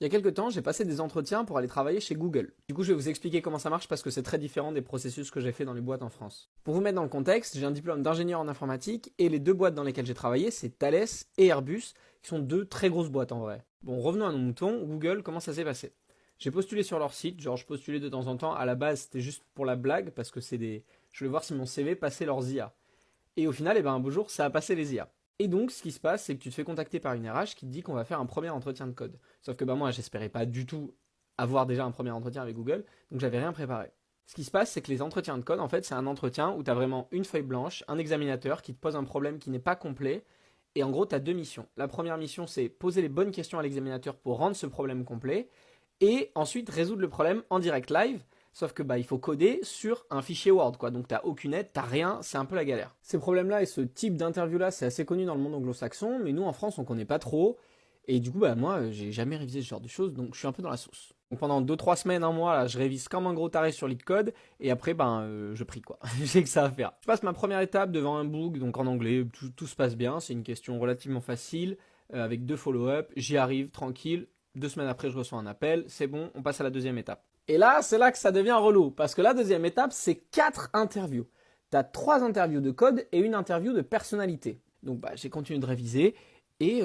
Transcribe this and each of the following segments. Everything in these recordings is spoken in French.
Il y a quelques temps, j'ai passé des entretiens pour aller travailler chez Google. Du coup, je vais vous expliquer comment ça marche parce que c'est très différent des processus que j'ai fait dans les boîtes en France. Pour vous mettre dans le contexte, j'ai un diplôme d'ingénieur en informatique et les deux boîtes dans lesquelles j'ai travaillé, c'est Thales et Airbus, qui sont deux très grosses boîtes en vrai. Bon, revenons à nos moutons. Google, comment ça s'est passé? J'ai postulé sur leur site, genre je postulais de temps en temps. À la base, c'était juste pour la blague parce que je voulais voir si mon CV passait leurs IA. Et au final, un beau jour, ça a passé les IA. Et donc, ce qui se passe, c'est que tu te fais contacter par une RH qui te dit qu'on va faire un premier entretien de code. Sauf que moi, j'espérais pas du tout avoir déjà un premier entretien avec Google, donc j'avais rien préparé. Ce qui se passe, c'est que les entretiens de code, en fait, c'est un entretien où tu as vraiment une feuille blanche, un examinateur qui te pose un problème qui n'est pas complet, et en gros, tu as deux missions. La première mission, c'est poser les bonnes questions à l'examinateur pour rendre ce problème complet, et ensuite résoudre le problème en direct live. Sauf que il faut coder sur un fichier Word, quoi. Donc t'as aucune aide, t'as rien, c'est un peu la galère. Ces problèmes-là et ce type d'interview-là, c'est assez connu dans le monde anglo-saxon, mais nous en France, on connaît pas trop. Et du coup, moi, j'ai jamais révisé ce genre de choses, donc je suis un peu dans la sauce. Donc pendant 2-3 semaines, un mois, là, je révise comme un gros taré sur LeetCode, et après, je prie, quoi. J'ai que ça à faire. Je passe ma première étape devant un book, donc en anglais, tout se passe bien, c'est une question relativement facile, avec 2 follow-up, j'y arrive, tranquille. 2 semaines après, je reçois un appel, c'est bon, on passe à la deuxième étape. Et là, c'est là que ça devient relou, parce que la deuxième étape, c'est 4 interviews. Tu as 3 interviews de code et une interview de personnalité. Donc j'ai continué de réviser, et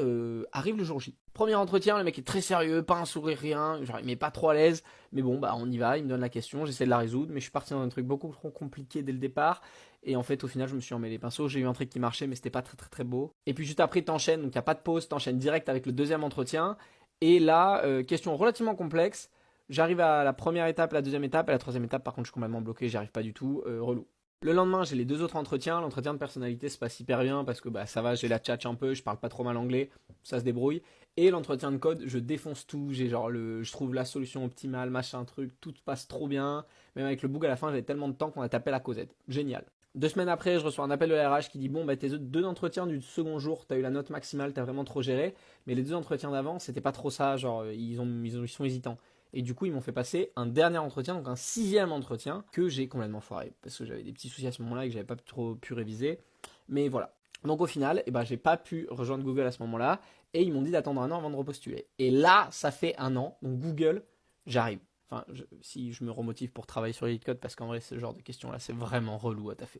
arrive le jour J. Premier entretien, le mec est très sérieux, pas un sourire, rien, genre il m'est pas trop à l'aise, mais bon, on y va, il me donne la question, j'essaie de la résoudre, mais je suis parti dans un truc beaucoup trop compliqué dès le départ, et en fait, au final, je me suis emmêlé les pinceaux, j'ai eu un truc qui marchait, mais c'était pas très très très beau. Et puis juste après, t'enchaînes, donc il n'y a pas de pause, t'enchaînes direct avec le deuxième entretien, et là, question relativement complexe. J'arrive à la première étape, la deuxième étape, et la troisième étape, par contre, je suis complètement bloqué, j'y arrive pas du tout, relou. Le lendemain, j'ai les 2 autres entretiens. L'entretien de personnalité se passe hyper bien parce que ça va, j'ai la tchatch un peu, je parle pas trop mal anglais, ça se débrouille. Et l'entretien de code, je défonce tout, je trouve la solution optimale, machin truc, tout passe trop bien. Même avec le bug à la fin, j'avais tellement de temps qu'on a tapé la causette. Génial. 2 semaines après, je reçois un appel de la RH qui dit bon, tes 2 entretiens du second jour, t'as eu la note maximale, t'as vraiment trop géré. Mais les 2 entretiens d'avant, c'était pas trop ça, genre ils sont hésitants. Et du coup, ils m'ont fait passer un dernier entretien, donc un 6e entretien, que j'ai complètement foiré. Parce que j'avais des petits soucis à ce moment-là et que j'avais pas trop pu réviser. Mais voilà. Donc au final, j'ai pas pu rejoindre Google à ce moment-là. Et ils m'ont dit d'attendre un an avant de repostuler. Et là, ça fait un an. Donc Google, j'arrive. Si je me remotive pour travailler sur LeetCode, parce qu'en vrai, ce genre de questions-là, c'est vraiment relou à taffer.